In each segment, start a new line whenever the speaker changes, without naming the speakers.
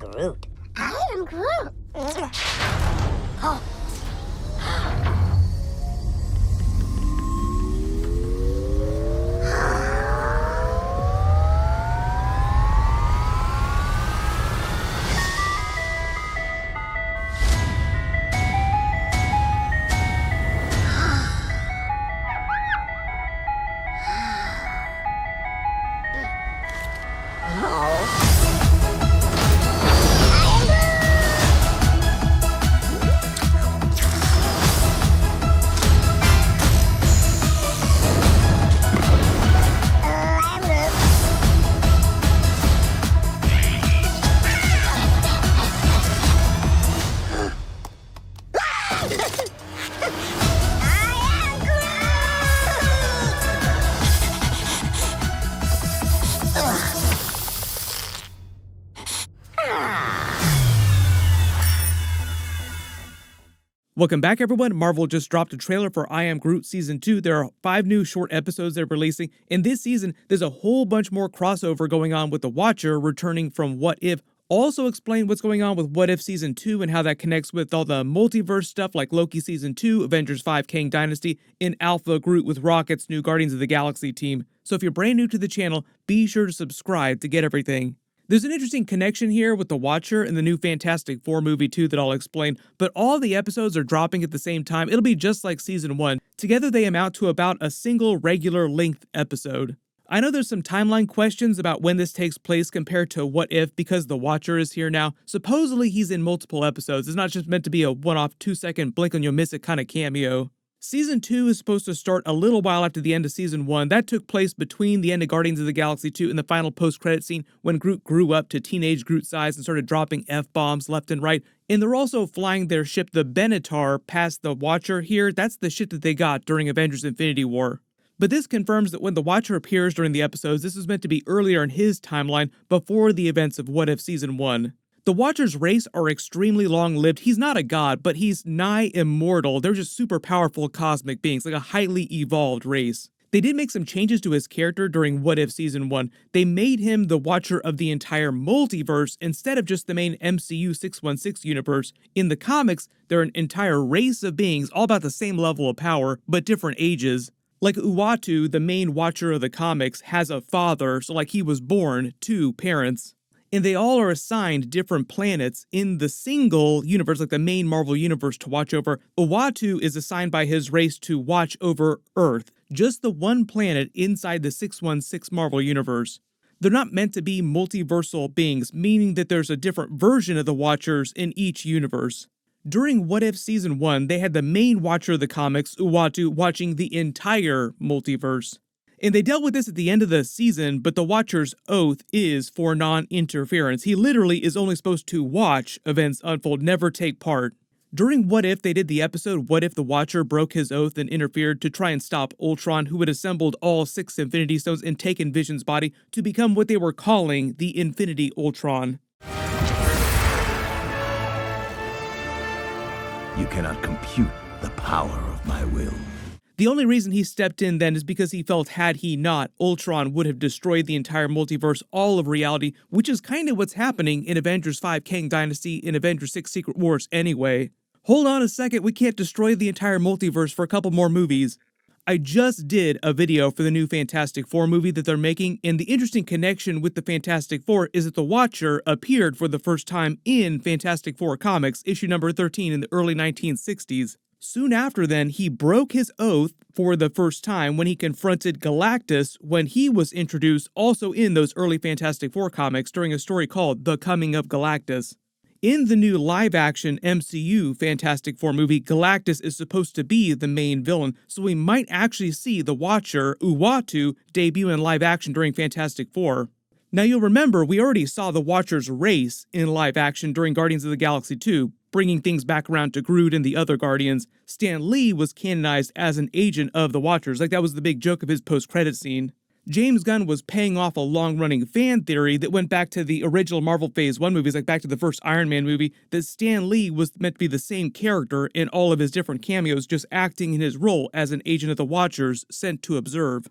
am Groot. I am Groot. Oh.
Welcome back, everyone. Marvel just dropped a trailer for I Am Groot Season 2. There are 5 new short episodes they're releasing, and this season, there's a whole bunch more crossover going on with the Watcher returning from What If. Also explain what's going on with What If Season 2 and how that connects with all the multiverse stuff like Loki Season 2, Avengers 5 Kang Dynasty, and Alpha Groot with Rocket's new Guardians of the Galaxy team. So if you're brand new to the channel, be sure to subscribe to get everything. There's an interesting connection here with The Watcher and the new Fantastic Four movie too that I'll explain, but all the episodes are dropping at the same time. It'll be just like Season 1. Together they amount to about a single regular length episode. I know there's some timeline questions about when this takes place compared to What If because The Watcher is here now. Supposedly he's in multiple episodes. It's not just meant to be a one-off 2-second blink and you'll miss it kind of cameo. Season 2 is supposed to start a little while after the end of Season 1. That took place between the end of Guardians of the Galaxy 2 and the final post-credit scene when Groot grew up to teenage Groot size and started dropping F-bombs left and right. And they're also flying their ship, the Benatar, past the Watcher here. That's the ship that they got during Avengers Infinity War. But this confirms that when the Watcher appears during the episodes, this is meant to be earlier in his timeline before the events of What If Season 1. The Watcher's race are extremely long-lived. He's not a god, but he's nigh immortal. They're just super powerful cosmic beings, like a highly evolved race. They did make some changes to his character during What If Season 1. They made him the Watcher of the entire multiverse instead of just the main MCU 616 universe. In the comics, they're an entire race of beings, all about the same level of power, but different ages. Like Uatu, the main Watcher of the comics, has a father, so like he was born 2 parents. And they all are assigned different planets in the single universe, like the main Marvel universe, to watch over. Uatu is assigned by his race to watch over Earth, just the one planet inside the 616 Marvel universe. They're not meant to be multiversal beings, meaning that there's a different version of the Watchers in each universe. During What If Season 1, they had the main Watcher of the comics, Uatu, watching the entire multiverse. And they dealt with this at the end of the season, but the Watcher's oath is for non-interference. He literally is only supposed to watch events unfold, never take part. During What If, they did the episode What If the Watcher broke his oath and interfered to try and stop Ultron, who had assembled all 6 Infinity Stones and taken Vision's body to become what they were calling the Infinity Ultron.
You cannot compute the power of my will.
The only reason he stepped in then is because he felt had he not, Ultron would have destroyed the entire multiverse, all of reality, which is kind of what's happening in Avengers 5 Kang Dynasty and Avengers 6 Secret Wars anyway. Hold on a second, we can't destroy the entire multiverse for a couple more movies. I just did a video for the new Fantastic Four movie that they're making, and the interesting connection with the Fantastic Four is that the Watcher appeared for the first time in Fantastic Four comics, issue number 13 in the early 1960s. Soon after then, he broke his oath for the first time when he confronted Galactus when he was introduced also in those early Fantastic Four comics during a story called The Coming of Galactus. In the new live-action MCU Fantastic Four movie, Galactus is supposed to be the main villain, so we might actually see the Watcher, Uatu, debut in live-action during Fantastic Four. Now you'll remember, we already saw the Watcher's race in live-action during Guardians of the Galaxy 2, bringing things back around to Groot and the other Guardians. Stan Lee was canonized as an agent of the Watchers, like that was the big joke of his post-credit scene. James Gunn was paying off a long-running fan theory that went back to the original Marvel Phase 1 movies, like back to the first Iron Man movie, that Stan Lee was meant to be the same character in all of his different cameos, just acting in his role as an agent of the Watchers sent to observe.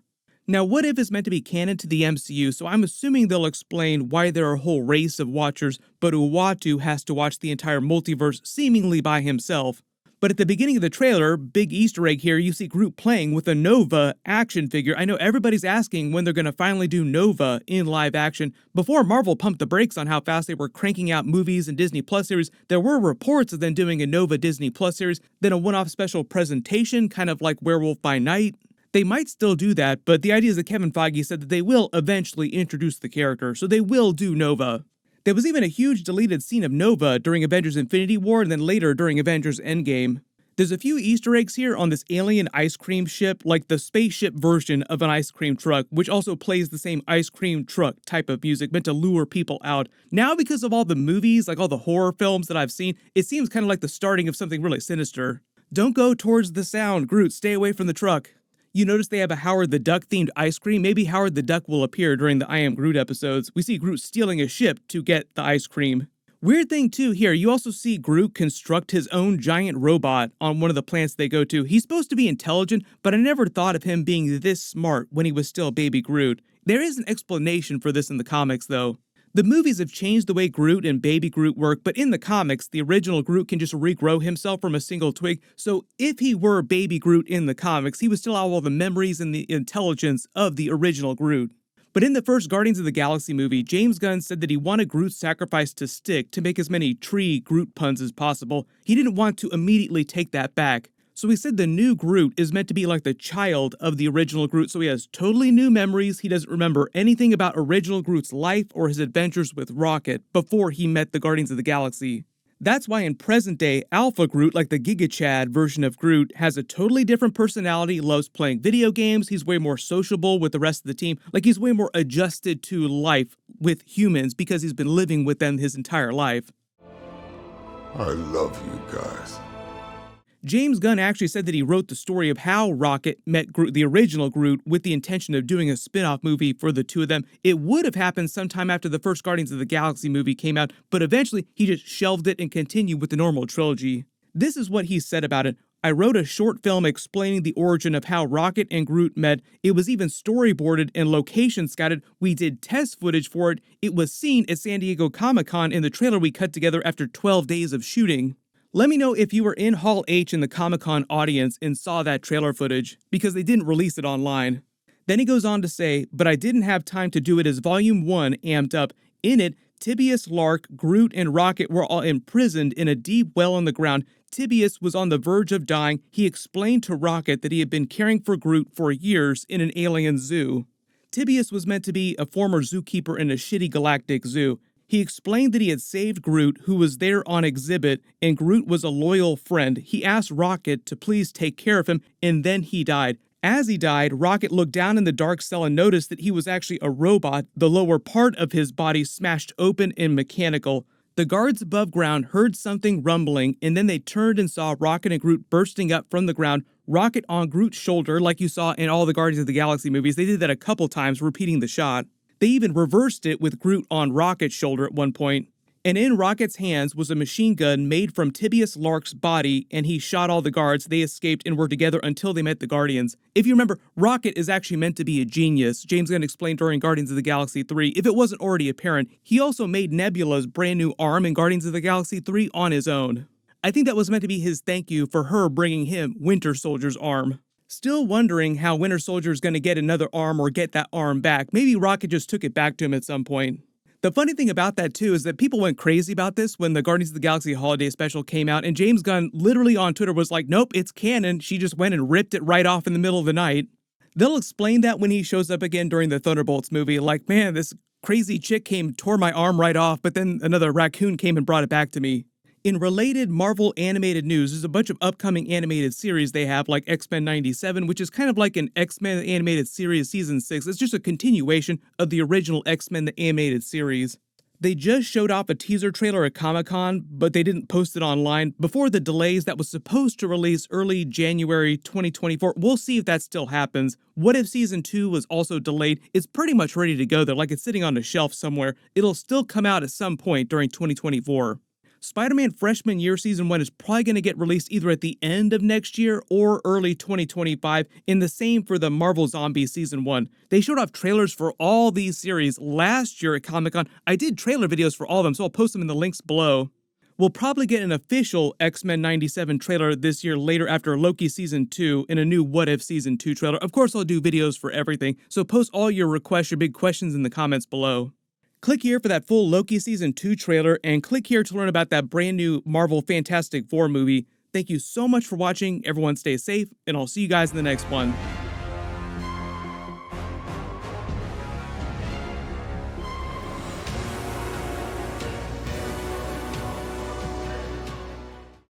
Now, What If is meant to be canon to the MCU, so I'm assuming they'll explain why there are a whole race of Watchers, but Uatu has to watch the entire multiverse seemingly by himself. But at the beginning of the trailer, big Easter egg here, you see Groot playing with a Nova action figure. I know everybody's asking when they're going to finally do Nova in live action. Before Marvel pumped the brakes on how fast they were cranking out movies and Disney Plus series, there were reports of them doing a Nova Disney Plus series, then a one-off special presentation, kind of like Werewolf by Night. They might still do that, but the idea is that Kevin Feige said that they will eventually introduce the character, so they will do Nova. There was even a huge deleted scene of Nova during Avengers Infinity War and then later during Avengers Endgame. There's a few Easter eggs here on this alien ice cream ship, like the spaceship version of an ice cream truck, which also plays the same ice cream truck type of music meant to lure people out. Now, because of all the movies, like all the horror films that I've seen, it seems kind of like the starting of something really sinister. Don't go towards the sound, Groot, stay away from the truck. You notice they have a Howard the Duck themed ice cream. Maybe Howard the Duck will appear during the I Am Groot episodes. We see Groot stealing a ship to get the ice cream. Weird thing too here, you also see Groot construct his own giant robot on one of the planets they go to. He's supposed to be intelligent, but I never thought of him being this smart when he was still baby Groot. There is an explanation for this in the comics though. The movies have changed the way Groot and Baby Groot work, but in the comics, the original Groot can just regrow himself from a single twig, so if he were Baby Groot in the comics, he would still have all the memories and the intelligence of the original Groot. But in the first Guardians of the Galaxy movie, James Gunn said that he wanted Groot's sacrifice to stick to make as many tree Groot puns as possible. He didn't want to immediately take that back. So he said the new Groot is meant to be like the child of the original Groot, so he has totally new memories. He doesn't remember anything about original Groot's life or his adventures with Rocket before he met the Guardians of the Galaxy. That's why in present day, Alpha Groot, like the Giga Chad version of Groot, has a totally different personality, loves playing video games, he's way more sociable with the rest of the team, like he's way more adjusted to life with humans because he's been living with them his entire life.
I love you guys.
James Gunn actually said that he wrote the story of how Rocket met Groot, the original Groot, with the intention of doing a spin-off movie for the two of them. It would have happened sometime after the first Guardians of the Galaxy movie came out, but eventually he just shelved it and continued with the normal trilogy. This is what he said about it. I wrote a short film explaining the origin of how Rocket and Groot met. It was even storyboarded and location scouted. We did test footage for it. It was seen at San Diego Comic-Con in the trailer we cut together after 12 days of shooting. Let me know if you were in Hall H in the Comic-Con audience and saw that trailer footage, because they didn't release it online. Then he goes on to say, but I didn't have time to do it as Volume 1 amped up. In it, Tibius, Lark, Groot, and Rocket were all imprisoned in a deep well in the ground. Tibius was on the verge of dying. He explained to Rocket that he had been caring for Groot for years in an alien zoo. Tibius was meant to be a former zookeeper in a shitty galactic zoo. He explained that he had saved Groot, who was there on exhibit, and Groot was a loyal friend. He asked Rocket to please take care of him, and then he died. As he died, Rocket looked down in the dark cell and noticed that he was actually a robot, the lower part of his body smashed open and mechanical. The guards above ground heard something rumbling, and then they turned and saw Rocket and Groot bursting up from the ground, Rocket on Groot's shoulder, like you saw in all the Guardians of the Galaxy movies. They did that a couple times, repeating the shot. They even reversed it with Groot on Rocket's shoulder at one point. And in Rocket's hands was a machine gun made from Tibius Lark's body, and he shot all the guards. They escaped and were together until they met the Guardians. If you remember, Rocket is actually meant to be a genius. James Gunn explained during Guardians of the Galaxy 3, if it wasn't already apparent. He also made Nebula's brand new arm in Guardians of the Galaxy 3 on his own. I think that was meant to be his thank you for her bringing him Winter Soldier's arm. Still wondering how Winter Soldier is going to get another arm or get that arm back. Maybe Rocket just took it back to him at some point. The funny thing about that too is that people went crazy about this when the Guardians of the Galaxy Holiday Special came out, and James Gunn literally on Twitter was like, nope, it's canon. She just went and ripped it right off in the middle of the night. They'll explain that when he shows up again during the Thunderbolts movie, like, man, this crazy chick came, tore my arm right off, but then another raccoon came and brought it back to me. In related Marvel animated news, there's a bunch of upcoming animated series they have, like X-Men 97, which is kind of like an X-Men animated series season 6. It's just a continuation of the original X-Men the animated series. They just showed off a teaser trailer at Comic-Con, but they didn't post it online before the delays that was supposed to release early January 2024. We'll see if that still happens. What If Season 2 was also delayed? It's pretty much ready to go though, like it's sitting on a shelf somewhere. It'll still come out at some point during 2024. Spider-Man Freshman Year Season 1 is probably going to get released either at the end of next year or early 2025, and the same for the Marvel Zombies Season 1. They showed off trailers for all these series last year at Comic-Con. I did trailer videos for all of them, so I'll post them in the links below. We'll probably get an official X-Men 97 trailer this year later after Loki Season 2 and a new What If Season 2 trailer. Of course, I'll do videos for everything, so post all your requests, your big questions in the comments below. Click here for that full Loki Season 2 trailer, and click here to learn about that brand new Marvel Fantastic Four movie. Thank you so much for watching. Everyone stay safe, and I'll see you guys in the next one.